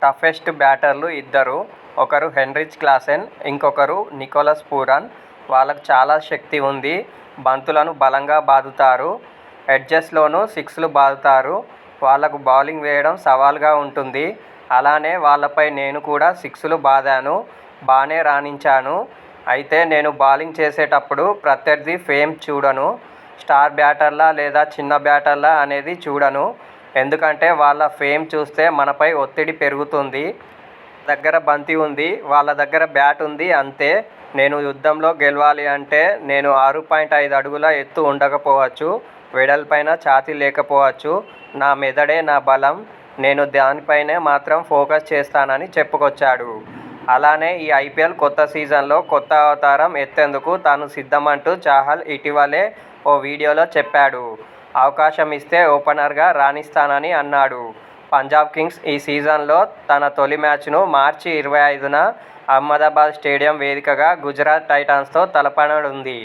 Toughest బ్యాటర్లు ఇద్దరు. ఒకరు Heinrich Klaasen, ఇంకొకరు నికోలస్ పూరన్. వాళ్ళకు చాలా శక్తి ఉంది. బంతులను బలంగా బాదుతారు. ఎడ్జెస్లోనూ సిక్స్లు బాదుతారు. వాళ్లకు బౌలింగ్ వేయడం సవాల్గా ఉంటుంది. అలానే వాళ్లపై నేను కూడా సిక్స్లు బాదాను. బానే రాణించాను. అయితే నేను బౌలింగ్ చేసేటప్పుడు ప్రత్యర్థి ఫేమ్ చూడను. స్టార్ బ్యాటర్లా లేదా చిన్న బ్యాటర్లా అనేది చూడను. ఎందుకంటే వాళ్ళ ఫేమ్ చూస్తే మనపై ఒత్తిడి పెరుగుతుంది. నా దగ్గర బంతి ఉంది, వాళ్ళ దగ్గర బ్యాట్ ఉంది అంతే. నేను యుద్ధంలో గెలవాలి అంటే నేను 6.5 అడుగుల ఎత్తు ఉండకపోవచ్చు. వెడల్పైన ఛాతీ లేకపోవచ్చు. నా మెదడే నా బలం. నేను దానిపైనే మాత్రం ఫోకస్ చేస్తానని చెప్పుకొచ్చాడు. అలానే ఈ ఐపీఎల్ కొత్త సీజన్లో కొత్త అవతారం ఎత్తేందుకు తాను సిద్ధమంటూ చాహల్ ఇటీవలే ఓ వీడియోలో చెప్పాడు. అవకాశం ఇస్తే ఓపెనర్గా రాణిస్తానని అన్నాడు. పంజాబ్ కింగ్స్ ఈ సీజన్లో తన తొలి మ్యాచ్ను మార్చి 25న అహ్మదాబాద్ స్టేడియం వేదికగా గుజరాత్ టైటాన్స్తో తలపడనుంది.